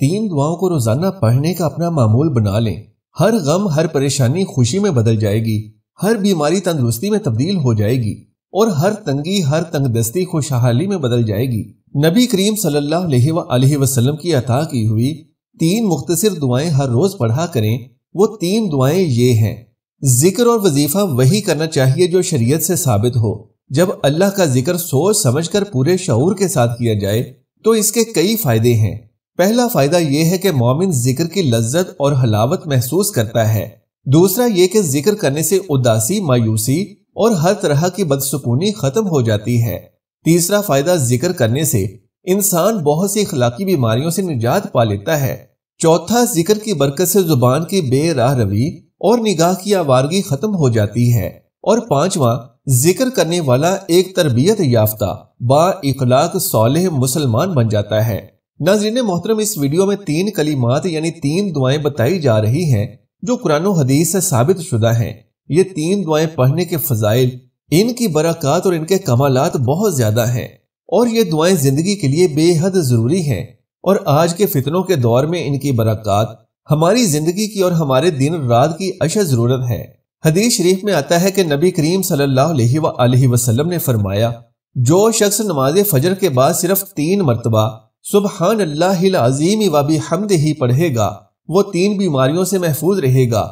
3 دعاؤں کو روزانہ پڑھنے کا اپنا معمول بنا لیں۔ ہر غم، ہر پریشانی خوشی میں بدل جائے گی، ہر بیماری تندرستی میں تبدیل ہو جائے گی اور ہر تنگی، ہر تنگ دستی خوشحالی میں بدل جائے گی۔ نبی کریم صلی اللہ علیہ وآلہ وسلم کی عطا کی ہوئی 3 مختصر دعائیں ہر روز پڑھا کریں۔ وہ 3 دعائیں یہ ہیں۔ ذکر اور وظیفہ وہی کرنا چاہیے جو شریعت سے ثابت ہو۔ جب اللہ کا ذکر سوچ سمجھ کر پورے شعور کے ساتھ کیا جائے تو اس کے کئی فائدے ہیں۔ پہلا فائدہ یہ ہے کہ مومن ذکر کی لذت اور حلاوت محسوس کرتا ہے۔ دوسرا یہ کہ ذکر کرنے سے اداسی، مایوسی اور ہر طرح کی بدسکونی ختم ہو جاتی ہے۔ تیسرا فائدہ، ذکر کرنے سے انسان بہت سی اخلاقی بیماریوں سے نجات پا لیتا ہے۔ چوتھا، ذکر کی برکت سے زبان کی بے راہ روی اور نگاہ کی آوارگی ختم ہو جاتی ہے۔ اور پانچواں، ذکر کرنے والا ایک تربیت یافتہ، با اخلاق صالح مسلمان بن جاتا ہے۔ ناظرین محترم، اس ویڈیو میں 3 کلمات یعنی 3 دعائیں بتائی جا رہی ہیں جو قرآن و حدیث سے ثابت شدہ ہیں۔ یہ 3 دعائیں پڑھنے کے فضائل، ان کی برکات اور ان کے کمالات بہت زیادہ ہیں، اور یہ دعائیں زندگی کے لیے بے حد ضروری ہیں، اور آج کے فتنوں کے دور میں ان کی برکات ہماری زندگی کی اور ہمارے دن رات کی اشد ضرورت ہے۔ حدیث شریف میں آتا ہے کہ نبی کریم صلی اللہ علیہ وآلہ وسلم نے فرمایا، جو شخص نماز فجر کے بعد صرف 3 مرتبہ سبحان اللہ العظیم و بحمدہ پڑھے گا، وہ 3 بیماریوں سے محفوظ رہے گا۔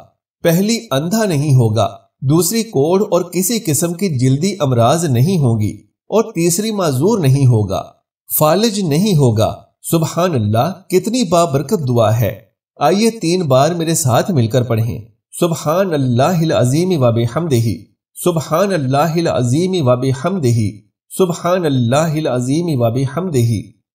پہلی، اندھا نہیں ہوگا، دوسری، کوڑھ اور کسی قسم کی جلدی امراض نہیں ہوں گی، اور تیسری، معذور نہیں ہوگا، فالج نہیں ہوگا۔ سبحان اللہ کتنی بابرکت دعا ہے۔ آئیے 3 بار میرے ساتھ مل کر پڑھیں۔ سبحان اللہ العظیم و بحمدہ، سبحان اللہ العظیم و بحمدہ، سبحان اللہ العظیم و بحمدہ۔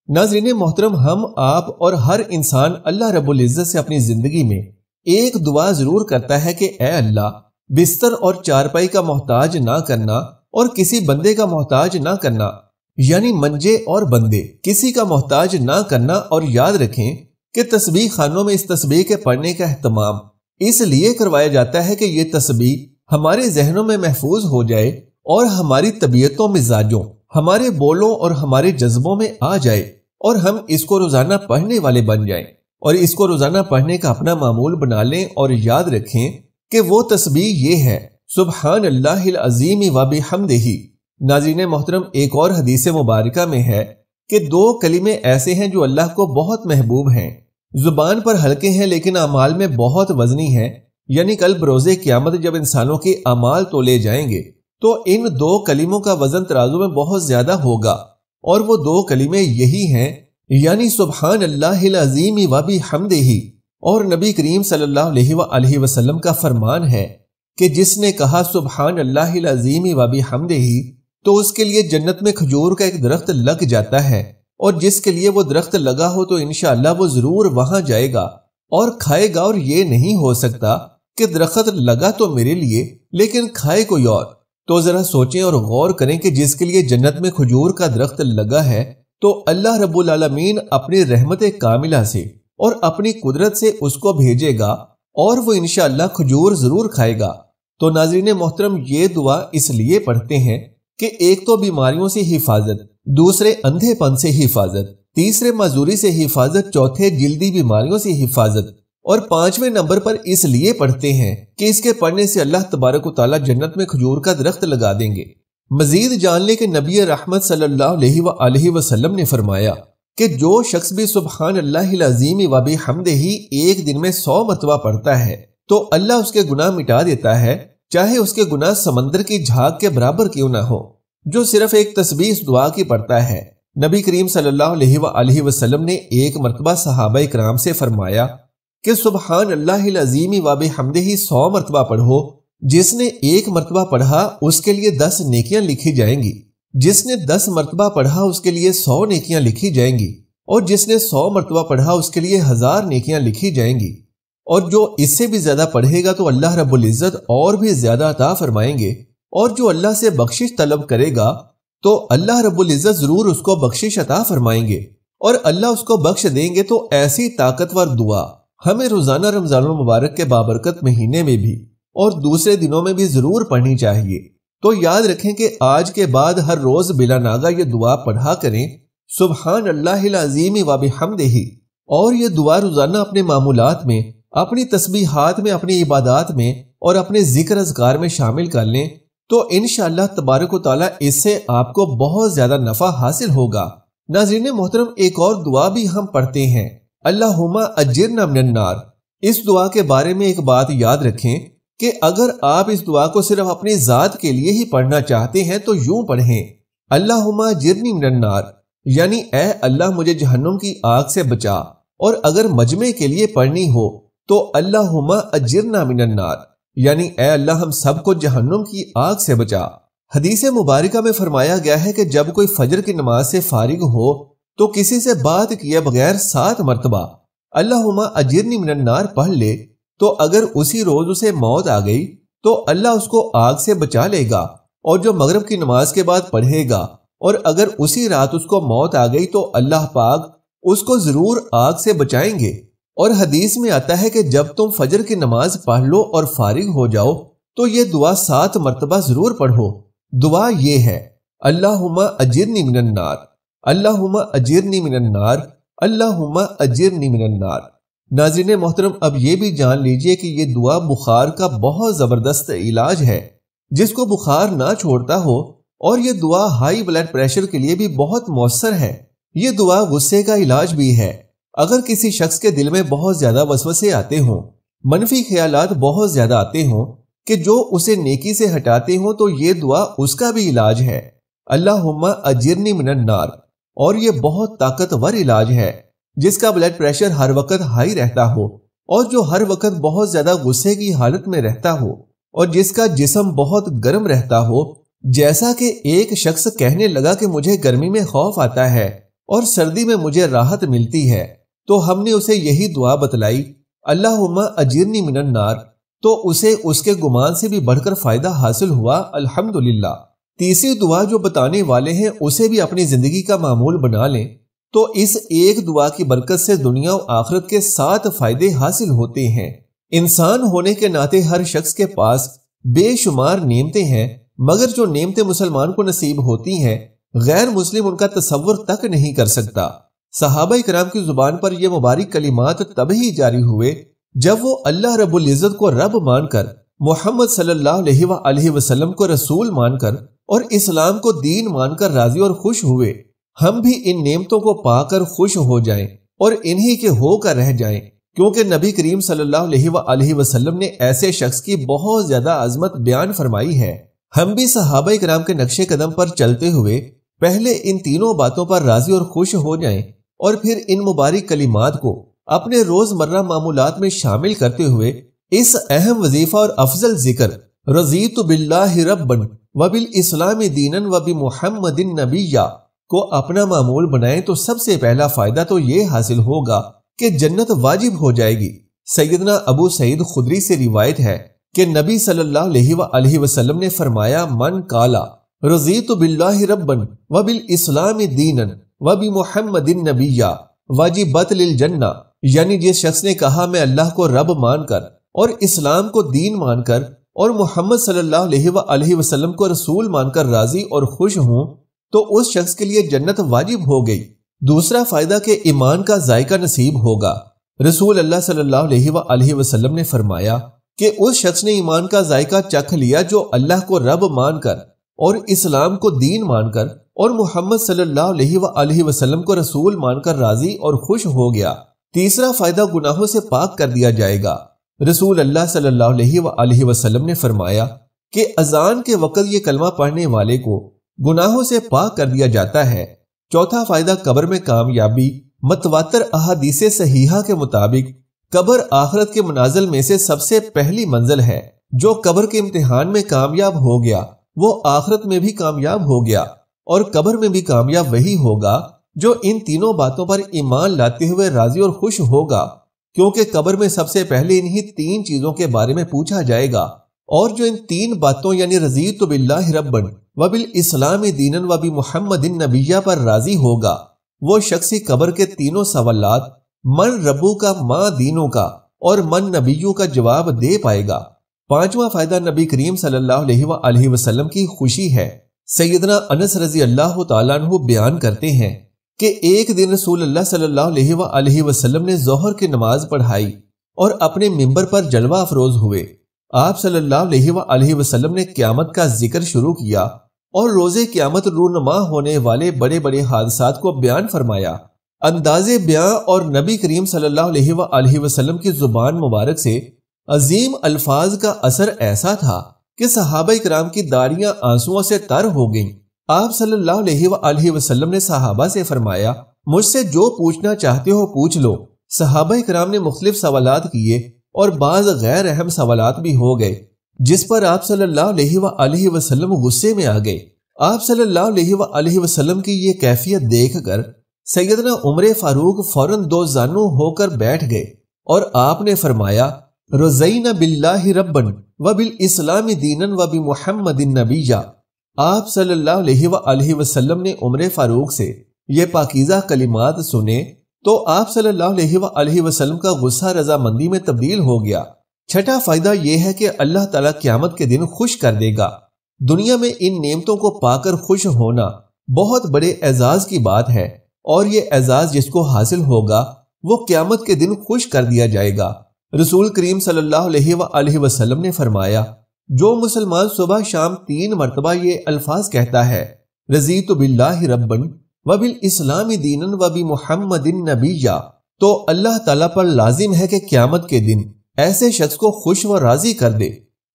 ناظرین محترم، ہم، آپ اور ہر انسان اللہ رب العزت سے اپنی زندگی میں ایک دعا ضرور کرتا ہے کہ اے اللہ، بستر اور چارپائی کا محتاج نہ کرنا اور کسی بندے کا محتاج نہ کرنا، یعنی منجے اور بندے کسی کا محتاج نہ کرنا۔ اور یاد رکھیں کہ تسبیح خانوں میں اس تسبیح کے پڑھنے کا اہتمام اس لیے کروایا جاتا ہے کہ یہ تسبیح ہمارے ذہنوں میں محفوظ ہو جائے اور ہماری طبیعتوں، مزاجوں، ہمارے بولوں اور ہمارے جذبوں میں آ جائے، اور ہم اس کو روزانہ پڑھنے والے بن جائیں، اور اس کو روزانہ پڑھنے کا اپنا معمول بنا لیں۔ اور یاد رکھیں کہ وہ تسبیح یہ ہے، سبحان اللہ العظیم و بحمدہ۔ ناظرین محترم، ایک اور حدیث مبارکہ میں ہے کہ 2 کلمے ایسے ہیں جو اللہ کو بہت محبوب ہیں، زبان پر ہلکے ہیں لیکن اعمال میں بہت وزنی ہیں۔ یعنی کل بروز قیامت جب انسانوں کے اعمال تولے جائیں گے تو ان 2 کلموں کا وزن ترازو میں بہت زیادہ ہوگا، اور وہ 2 کلمے یہی ہیں، یعنی سبحان اللہ العظیم و بحمدہ۔ اور نبی کریم صلی اللہ علیہ وآلہ وسلم کا فرمان ہے کہ جس نے کہا سبحان اللہ العظیم و بحمدہ تو اس کے لیے جنت میں کھجور کا ایک درخت لگ جاتا ہے، اور جس کے لیے وہ درخت لگا ہو تو انشاءاللہ وہ ضرور وہاں جائے گا اور کھائے گا۔ اور یہ نہیں ہو سکتا کہ درخت لگا تو میرے لیے لیکن کھائے کوئی اور۔ تو ذرا سوچیں اور غور کریں کہ جس کے لیے جنت میں کھجور کا درخت لگا ہے تو اللہ رب العالمین اپنی رحمت کاملہ سے اور اپنی قدرت سے اس کو بھیجے گا، اور وہ انشاءاللہ کھجور ضرور کھائے گا۔ تو ناظرین محترم، یہ دعا اس لیے پڑھتے ہیں کہ ایک تو بیماریوں سے حفاظت، دوسرے اندھے پن سے حفاظت، تیسرے معذوری سے حفاظت، چوتھے جلدی بیماریوں سے حفاظت، اور 5ویں نمبر پر اس لیے پڑھتے ہیں کہ اس کے پڑھنے سے اللہ تبارک و تعالی جنت میں کھجور کا درخت لگا دیں گے۔ مزید جان لیں کہ نبی رحمت صلی اللہ علیہ وآلہ وسلم نے فرمایا کہ جو شخص بھی سبحان اللہ العظیم و بحمدہ ایک دن میں 100 مرتبہ پڑھتا ہے تو اللہ اس کے گناہ مٹا دیتا ہے، چاہے اس کے گناہ سمندر کی جھاگ کے برابر کیوں نہ ہو۔ جو صرف ایک تسبیح اس دعا کی پڑھتا ہے، نبی کریم صلی اللہ علیہ وآلہ وسلم نے ایک مرتبہ صحابہ کرام سے فرمایا کہ سبحان اللہ العظیم و بحمدہ 100 مرتبہ پڑھو، جس نے 1 مرتبہ پڑھا اس کے لیے 10 نیکیاں لکھی جائیں گی، جس نے 10 مرتبہ پڑھا اس کے لیے 100 نیکیاں لکھی جائیں گی، اور جس نے 100 مرتبہ پڑھا اس کے لیے 1000 نیکیاں لکھی جائیں گی، اور جو اس سے بھی زیادہ پڑھے گا تو اللہ رب العزت اور بھی زیادہ عطا فرمائیں گے، اور جو اللہ سے بخشش طلب کرے گا تو اللہ رب العزت ضرور اس کو بخشش عطا فرمائیں گے، اور اللہ اس کو بخش دیں گے۔ تو ایسی طاقتور دعا ہمیں روزانہ رمضان المبارک کے بابرکت مہینے میں بھی اور دوسرے دنوں میں بھی ضرور پڑھنی چاہیے۔ تو یاد رکھیں کہ آج کے بعد ہر روز بلا ناغہ یہ دعا پڑھا کریں، سبحان اللہ العظیم و بحمدہ اور یہ دعا روزانہ اپنے معمولات میں، اپنی تسبیحات میں، اپنی عبادات میں اور اپنے ذکر اذکار میں شامل کر لیں تو انشاءاللہ تبارک و تعالیٰ اس سے آپ کو بہت زیادہ نفع حاصل ہوگا۔ ناظرین محترم، ایک اور دعا بھی ہم پڑھتے ہیں، اللہم اجرنا من النار۔ اس دعا کے بارے میں ایک بات یاد رکھیں کہ اگر آپ اس دعا کو صرف اپنی ذات کے لیے ہی پڑھنا چاہتے ہیں تو یوں پڑھیں، اللہم اجرنی من النار، یعنی اے اللہ مجھے جہنم کی آگ سے بچا، اور اگر مجمع کے لیے پڑھنی ہو تو اللہم اجرنا من النار، یعنی اے اللہ ہم سب کو جہنم کی آگ سے بچا۔ حدیث مبارکہ میں فرمایا گیا ہے کہ جب کوئی فجر کی نماز سے فارغ ہو تو کسی سے بات کیے بغیر 7 مرتبہ اللہم اجرنی من النار پڑھ لے تو اگر اسی روز اسے موت آ گئی تو اللہ اس کو آگ سے بچا لے گا، اور جو مغرب کی نماز کے بعد پڑھے گا اور اگر اسی رات اس کو موت آ گئی تو اللہ پاک اس کو ضرور آگ سے بچائیں گے۔ اور حدیث میں آتا ہے کہ جب تم فجر کی نماز پڑھ لو اور فارغ ہو جاؤ تو یہ دعا 7 مرتبہ ضرور پڑھو۔ دعا یہ ہے، اللہم اجرنی من النار، اللہم اجرنی من النار، اللہم اجرنی من النار۔ ناظرین محترم، اب یہ بھی جان لیجئے کہ یہ دعا بخار کا بہت زبردست علاج ہے۔ جس کو بخار نہ چھوڑتا ہو، اور یہ دعا ہائی بلڈ پریشر کے لیے بھی بہت مؤثر ہے۔ یہ دعا غصے کا علاج بھی ہے۔ اگر کسی شخص کے دل میں بہت زیادہ وسوسے آتے ہوں، منفی خیالات بہت زیادہ آتے ہوں کہ جو اسے نیکی سے ہٹاتے ہوں، تو یہ دعا اس کا بھی علاج ہے، اللہم اجرنی من النار۔ اور یہ بہت طاقتور علاج ہے۔ جس کا بلڈ پریشر ہر وقت ہائی رہتا ہو، اور جو ہر وقت بہت زیادہ غصے کی حالت میں رہتا ہو، اور جس کا جسم بہت گرم رہتا ہو، جیسا کہ ایک شخص کہنے لگا کہ مجھے گرمی میں خوف آتا ہے اور سردی میں مجھے راحت ملتی ہے، تو ہم نے اسے یہی دعا بتلائی، اللہم اجرنی من النار، تو اسے اس کے گمان سے بھی بڑھ کر فائدہ حاصل ہوا، الحمدللہ۔ تیسری دعا جو بتانے والے ہیں اسے بھی اپنی زندگی کا معمول بنا لیں تو اس ایک دعا کی برکت سے دنیا و آخرت کے 7 فائدے حاصل ہوتے ہیں۔ انسان ہونے کے ناطے ہر شخص کے پاس بے شمار نعمتیں ہیں، مگر جو نعمتیں مسلمان کو نصیب ہوتی ہیں غیر مسلم ان کا تصور تک نہیں کر سکتا۔ صحابہ کرام کی زبان پر یہ مبارک کلمات تب ہی جاری ہوئے جب وہ اللہ رب العزت کو رب مان کر، محمد صلی اللہ علیہ وآلہ وسلم کو رسول مان کر اور اسلام کو دین مان کر راضی اور خوش ہوئے۔ ہم بھی ان نعمتوں کو پا کر خوش ہو جائیں اور انہی کے ہو کر رہ جائیں، کیونکہ نبی کریم صلی اللہ علیہ وآلہ وسلم نے ایسے شخص کی بہت زیادہ عظمت بیان فرمائی ہے۔ ہم بھی صحابہ کرام کے نقش قدم پر چلتے ہوئے پہلے ان تینوں باتوں پر راضی اور خوش ہو جائیں، اور پھر ان مبارک کلمات کو اپنے روزمرہ معمولات میں شامل کرتے ہوئے اس اہم وظیفہ اور افضل ذکر رضیت باللہ ربا وبالاسلام دینا وبمحمد نبیا کو اپنا معمول بنائیں تو سب سے پہلا فائدہ تو یہ حاصل ہوگا کہ جنت واجب ہو جائے گی۔ سیدنا ابو سعید خدری سے روایت ہے کہ نبی صلی اللہ علیہ وآلہ وسلم نے فرمایا، من قالا رضیت باللہ ربا وبالاسلام دینا وبمحمد نبیا واجبت للجنہ، یعنی جس شخص نے کہا میں اللہ کو رب مان کر اور اسلام کو دین مان کر اور محمد صلی اللہ علیہ وآلہ وسلم کو رسول مان کر راضی اور خوش ہوں، تو اس شخص کے لیے جنت واجب ہو گئی۔ دوسرا فائدہ کہ ایمان کا ذائقہ نصیب ہوگا۔ رسول اللہ صلی اللہ علیہ وآلہ وسلم نے فرمایا کہ اس شخص نے ایمان کا ذائقہ چکھ لیا جو اللہ کو رب مان کر اور اسلام کو دین مان کر اور محمد صلی اللہ علیہ وآلہ وسلم کو رسول مان کر راضی اور خوش ہو گیا۔ تیسرا فائدہ گناہوں سے پاک کر دیا جائے گا۔ رسول اللہ صلی اللہ علیہ وآلہ وسلم نے فرمایا کہ اذان کے وقت یہ کلمہ پڑھنے والے کو گناہوں سے پاک کر دیا جاتا ہے۔ چوتھا فائدہ قبر میں کامیابی۔ متواتر احادیث صحیحہ کے مطابق قبر آخرت کے منازل میں سے سب سے پہلی منزل ہے۔ جو قبر کے امتحان میں کامیاب ہو گیا وہ آخرت میں بھی کامیاب ہو گیا، اور قبر میں بھی کامیاب وہی ہوگا جو ان تینوں باتوں پر ایمان لاتے ہوئے راضی اور خوش ہوگا، کیونکہ قبر میں سب سے پہلے انہی 3 چیزوں کے بارے میں پوچھا جائے گا، اور جو ان 3 باتوں یعنی رضیت باللہ ربا وبالاسلام دینا وبمحمد نبیا پر راضی ہوگا، وہ شخصی قبر کے تینوں سوالات من ربو کا، ماں دینوں کا اور من نبیوں کا جواب دے پائے گا۔ پانچواں فائدہ نبی کریم صلی اللہ علیہ وآلہ وسلم کی خوشی ہے۔ سیدنا انس رضی اللہ تعالیٰ عنہ بیان کرتے ہیں کہ ایک دن رسول اللہ صلی اللہ علیہ وآلہ وسلم نے ظہر کی نماز پڑھائی اور اپنے ممبر پر جلوہ افروز ہوئے۔ آپ صلی اللہ علیہ وآلہ وسلم نے قیامت کا ذکر شروع کیا اور روز قیامت رونما ہونے والے بڑے بڑے حادثات کو بیان فرمایا۔ انداز بیان اور نبی کریم صلی اللہ علیہ وآلہ وسلم کی زبان مبارک سے عظیم الفاظ کا اثر ایسا تھا کہ صحابہ کرام کی داڑیاں آنسوؤں سے تر ہو گئیں۔ آپ صلی اللہ علیہ وآلہ وسلم نے صحابہ سے فرمایا، مجھ سے جو پوچھنا چاہتے ہو پوچھ لو۔ صحابہ کرام نے مختلف سوالات کیے اور بعض غیر اہم سوالات بھی ہو گئے، جس پر آپ صلی اللہ علیہ وآلہ وسلم غصے میں آ گئے۔ آپ صلی اللہ علیہ وآلہ وسلم کی یہ کیفیت دیکھ کر سیدنا عمر فاروق فوراً دو زانو ہو کر بیٹھ گئے اور آپ نے فرمایا، رضینا باللہ ربن وبالاسلام دینا وبمحمد نبیا۔ آپ صلی اللہ علیہ وآلہ وسلم نے عمر فاروق سے یہ پاکیزہ کلمات سنے تو آپ صلی اللہ علیہ وآلہ وسلم کا غصہ رضامندی میں تبدیل ہو گیا۔ چھٹا فائدہ یہ ہے کہ اللہ تعالیٰ قیامت کے دن خوش کر دے گا۔ دنیا میں ان نعمتوں کو پا کر خوش ہونا بہت بڑے اعزاز کی بات ہے، اور یہ اعزاز جس کو حاصل ہوگا وہ قیامت کے دن خوش کر دیا جائے گا۔ رسول کریم صلی اللہ علیہ وآلہ وسلم نے فرمایا، جو مسلمان صبح شام 3 مرتبہ یہ الفاظ کہتا ہے، رضیت باللہ ربن وبالاسلام دینا وبمحمد نبیا، تو اللہ تعالیٰ پر لازم ہے کہ قیامت کے دن ایسے شخص کو خوش و راضی کر دے۔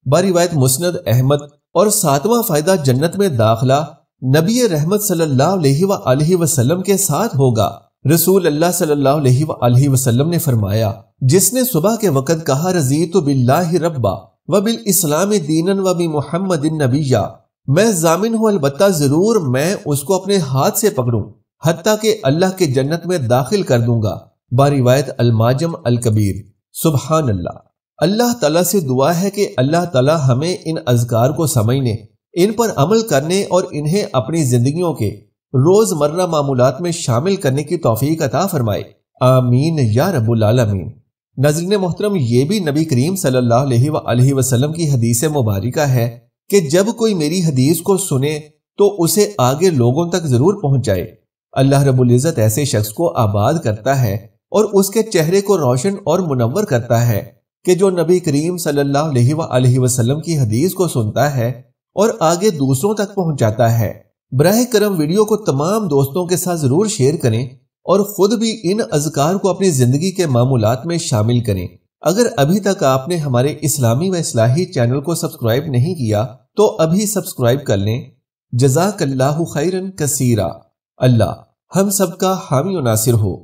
بروایت مسند احمد۔ اور 7واں فائدہ جنت میں داخلہ نبی رحمت صلی اللہ علیہ وآلہ وسلم کے ساتھ ہوگا۔ رسول اللہ صلی اللہ علیہ وآلہ وسلم نے فرمایا، جس نے صبح کے وقت کہا رضیت باللہ ربا وبالاسلام دینا وبمحمد نبیا، میں ضامن ہوں البتہ ضرور میں اس کو اپنے ہاتھ سے پکڑوں حتیٰ کہ اللہ کے جنت میں داخل کر دوں گا۔ بروایت الماجم الکبیر۔ سبحان اللہ۔ اللہ تعالیٰ سے دعا ہے کہ اللہ تعالیٰ ہمیں ان اذکار کو سمجھنے، ان پر عمل کرنے اور انہیں اپنی زندگیوں کے روزمرہ معمولات میں شامل کرنے کی توفیق عطا فرمائے، آمین یا رب العالمین۔ ناظرین محترم، یہ بھی نبی کریم صلی اللہ علیہ وآلہ وسلم کی حدیث مبارکہ ہے کہ جب کوئی میری حدیث کو سنے تو اسے آگے لوگوں تک ضرور پہنچائے۔ اللہ رب العزت ایسے شخص کو آباد کرتا ہے اور اس کے چہرے کو روشن اور منور کرتا ہے کہ جو نبی کریم صلی اللہ علیہ وآلہ وسلم کی حدیث کو سنتا ہے اور آگے دوسروں تک پہنچاتا ہے۔ براہ کرم ویڈیو کو تمام دوستوں کے ساتھ ضرور شیئر کریں اور خود بھی ان اذکار کو اپنی زندگی کے معمولات میں شامل کریں۔ اگر ابھی تک آپ نے ہمارے اسلامی و اصلاحی چینل کو سبسکرائب نہیں کیا تو ابھی سبسکرائب کر لیں۔ جزاک اللہ خیرا کثیرا۔ اللہ ہم سب کا حامی و ناصر ہو۔